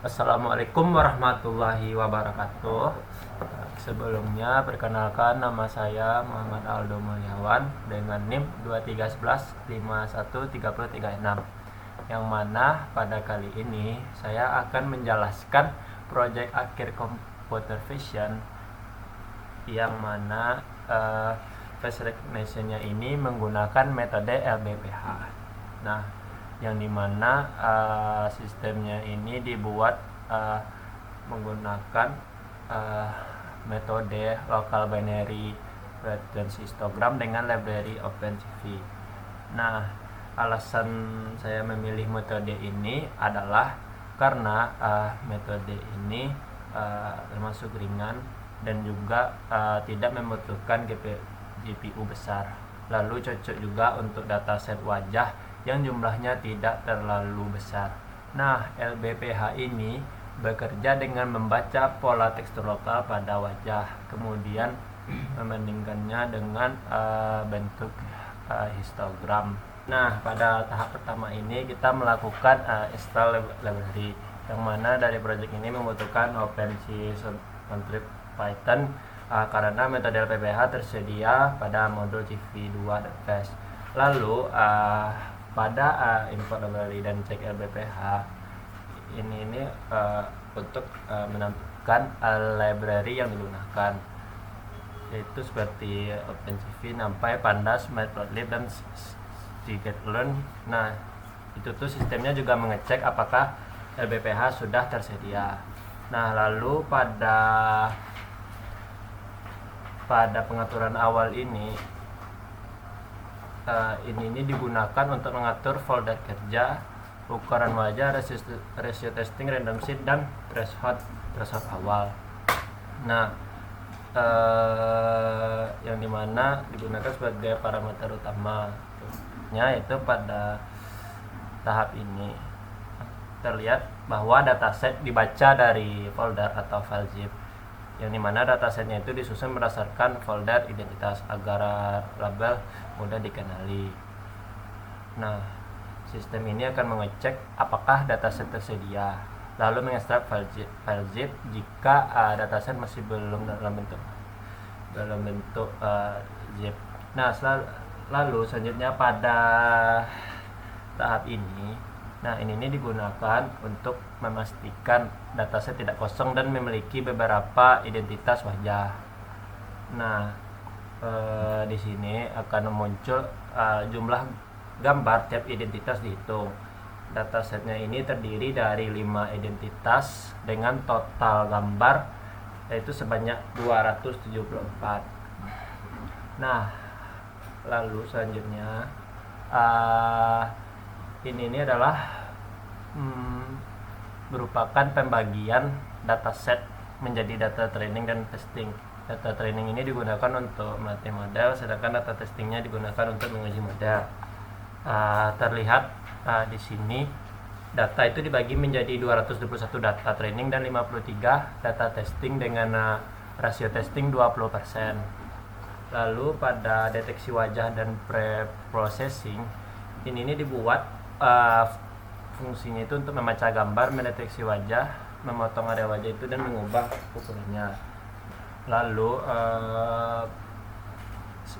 Assalamualaikum warahmatullahi wabarakatuh. Sebelumnya perkenalkan, nama saya Muhammad Aldo Mulyawan dengan NIM 2311513036, yang mana pada kali ini saya akan menjelaskan proyek akhir computer vision yang mana face recognition-nya ini menggunakan metode LBPH. Nah, yang dimana sistemnya ini dibuat menggunakan metode local binary frequency histogram dengan library OpenCV. Nah, alasan saya memilih metode ini adalah karena metode ini termasuk ringan dan juga tidak membutuhkan GPU besar, lalu cocok juga untuk dataset wajah yang jumlahnya tidak terlalu besar. Nah, LBPH ini bekerja dengan membaca pola tekstur lokal pada wajah, kemudian membandingkannya dengan bentuk histogram. Nah, pada tahap pertama ini kita melakukan install library, yang mana dari project ini membutuhkan OpenC Contrib Python karena metode LBPH tersedia pada modul CV2.fs. Lalu pada import library dan cek LBPH ini untuk menampilkan library yang digunakan, yaitu seperti OpenCV, NumPy, Pandas, Matplotlib, dan scikit-learn. Nah, itu tuh sistemnya juga mengecek apakah LBPH sudah tersedia. Nah, lalu pada pengaturan awal ini digunakan untuk mengatur folder kerja, ukuran wajah, ratio testing, random seed, dan threshold awal. Nah, yang dimana digunakan sebagai parameter utamanya, yaitu pada tahap ini terlihat bahwa dataset dibaca dari folder atau file zip, yang dimana datasetnya itu disusun berdasarkan folder identitas agar label mudah dikenali. Nah, sistem ini akan mengecek apakah dataset tersedia, lalu mengekstrak file zip jika dataset masih belum dalam bentuk zip. Nah, lalu selanjutnya pada tahap ini, ini digunakan untuk memastikan dataset tidak kosong dan memiliki beberapa identitas wajah. Nah, di sini akan muncul jumlah gambar tiap identitas dihitung. Datasetnya ini terdiri dari 5 identitas dengan total gambar yaitu sebanyak 274. Nah, lalu selanjutnya ini adalah merupakan pembagian dataset menjadi data training dan testing. Data training ini digunakan untuk melatih model, sedangkan data testingnya digunakan untuk menguji model. Terlihat di sini data itu dibagi menjadi 221 data training dan 53 data testing dengan rasio testing 20%. Lalu pada deteksi wajah dan pre-processing ini dibuat fungsinya itu untuk membaca gambar, mendeteksi wajah, memotong area wajah itu, dan mengubah ukurannya. Lalu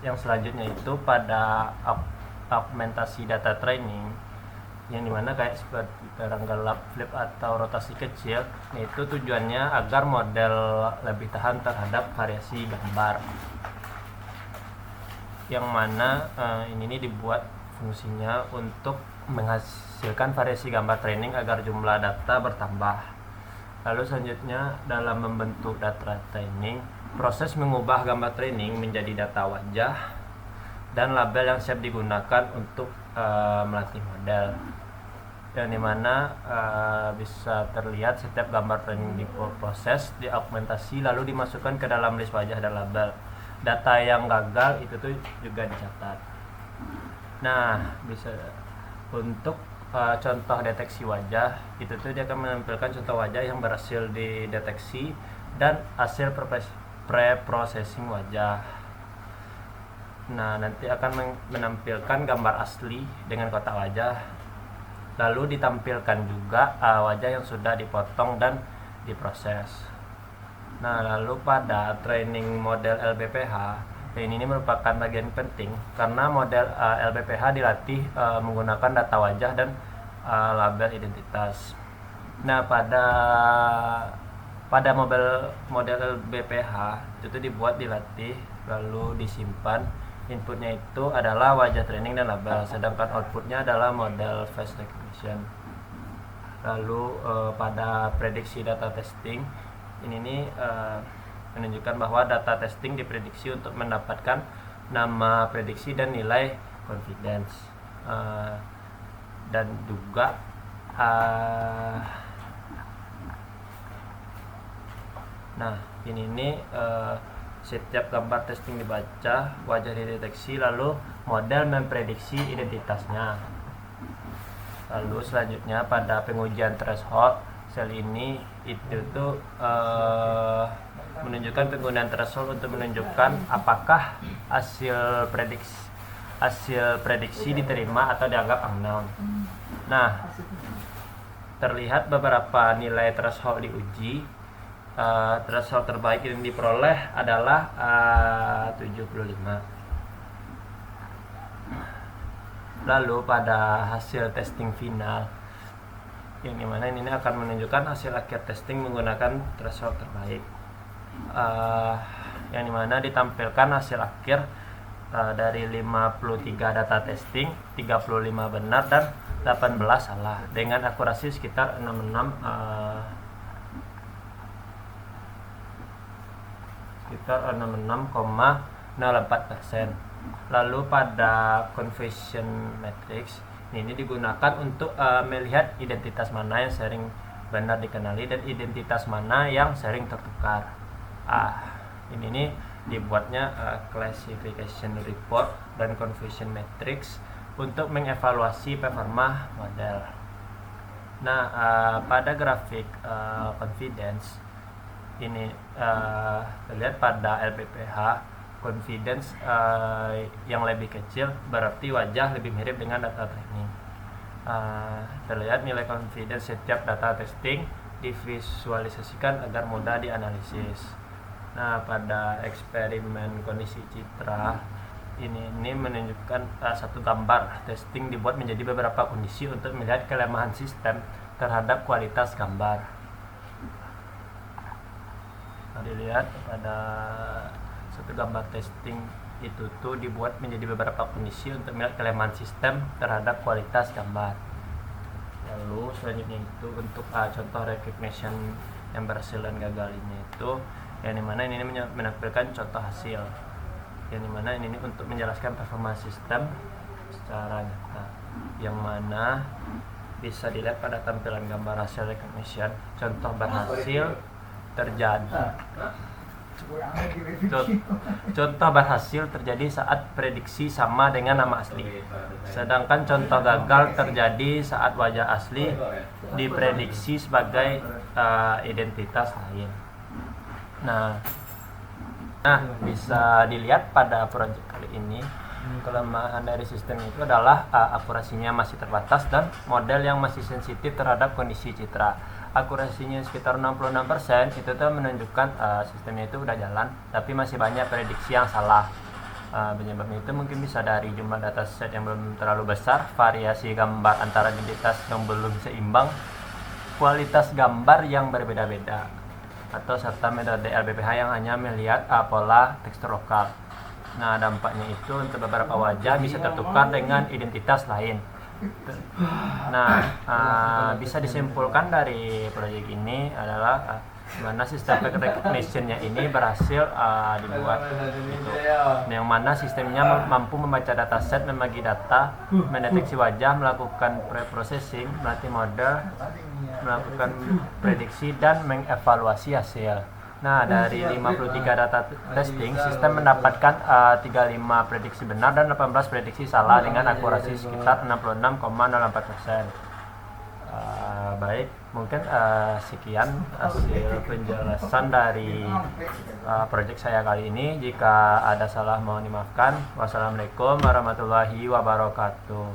yang selanjutnya itu pada augmentasi data training, yang dimana kayak seperti terang gelap, flip, atau rotasi kecil, itu tujuannya agar model lebih tahan terhadap variasi gambar, yang mana ini dibuat fungsinya untuk menghasilkan variasi gambar training agar jumlah data bertambah. Lalu selanjutnya dalam membentuk data training, proses mengubah gambar training menjadi data wajah dan label yang siap digunakan untuk melatih model, yang dimana bisa terlihat setiap gambar training diproses, diaugmentasi, lalu dimasukkan ke dalam list wajah dan label. Data yang gagal itu tuh juga dicatat. Nah, bisa untuk contoh deteksi wajah itu tuh dia akan menampilkan contoh wajah yang berhasil dideteksi dan hasil pre-processing wajah. Nah, nanti akan menampilkan gambar asli dengan kotak wajah Lalu ditampilkan juga wajah yang sudah dipotong dan diproses. Nah, lalu pada training model LBPH, ini merupakan bagian penting karena model LBPH dilatih menggunakan data wajah dan label identitas. Nah, pada model LBPH itu dibuat, dilatih, lalu disimpan. Inputnya itu adalah wajah training dan label, sedangkan outputnya adalah model face recognition. Lalu pada prediksi data testing ini menunjukkan bahwa data testing diprediksi untuk mendapatkan nama prediksi dan nilai confidence, dan juga nah ini setiap gambar testing dibaca, wajah dideteksi, lalu model memprediksi identitasnya. Lalu selanjutnya pada pengujian threshold, sel ini itu tuh menunjukkan penggunaan threshold untuk menunjukkan apakah hasil prediksi diterima atau dianggap unknown. Nah, terlihat beberapa nilai threshold diuji. Threshold terbaik yang diperoleh adalah 75. Lalu pada hasil testing final, yang dimana ini akan menunjukkan hasil akhir testing menggunakan threshold terbaik, yang dimana ditampilkan hasil akhir dari 53 data testing, 35 benar dan 18 salah dengan akurasi sekitar 66,04%. Lalu pada conversion matrix ini digunakan untuk melihat identitas mana yang sering benar dikenali dan identitas mana yang sering tertukar. Ini dibuatnya classification report dan conversion matrix untuk mengevaluasi performa model. Nah, pada grafik confidence ini terlihat pada LBPH confidence yang lebih kecil berarti wajah lebih mirip dengan data training. Terlihat nilai confidence setiap data testing divisualisasikan agar mudah dianalisis. Nah, pada eksperimen kondisi citra ini menunjukkan satu gambar testing dibuat menjadi beberapa kondisi untuk melihat kelemahan sistem terhadap kualitas gambar. Dilihat pada satu gambar testing itu tuh dibuat menjadi beberapa kondisi untuk melihat kelemahan sistem terhadap kualitas gambar. Lalu selanjutnya itu untuk contoh recognition yang berhasil dan gagal ini itu yang dimana ini menampilkan contoh hasil, yang dimana ini untuk menjelaskan performa sistem secara nyata, yang mana bisa dilihat pada tampilan gambar hasil recognition. Contoh berhasil terjadi saat prediksi sama dengan nama asli, sedangkan contoh gagal terjadi saat wajah asli diprediksi sebagai identitas lain. Nah, bisa dilihat pada proyek kali ini kelemahan dari sistem itu adalah akurasinya masih terbatas dan model yang masih sensitif terhadap kondisi citra. Akurasinya sekitar 66%, itu tuh menunjukkan sistemnya itu udah jalan, tapi masih banyak prediksi yang salah. Penyebabnya itu mungkin bisa dari jumlah dataset yang belum terlalu besar, variasi gambar antara identitas yang belum seimbang, kualitas gambar yang berbeda-beda, atau serta metode LBPH yang hanya melihat pola tekstur lokal. Nah, dampaknya itu untuk beberapa wajah bisa tertukar dengan identitas lain. Nah, bisa disimpulkan dari proyek ini adalah mana sistem recognition-nya ini berhasil dibuat gitu. Yang mana sistemnya mampu membaca dataset, membagi data, mendeteksi wajah, melakukan pre-processing, melatih model, melakukan prediksi dan mengevaluasi hasil. Nah, dari 53 data testing, sistem mendapatkan 35 prediksi benar dan 18 prediksi salah dengan akurasi sekitar 66,04%. Baik, mungkin sekian hasil penjelasan dari proyek saya kali ini. Jika ada salah mohon dimaafkan. Wassalamualaikum warahmatullahi wabarakatuh.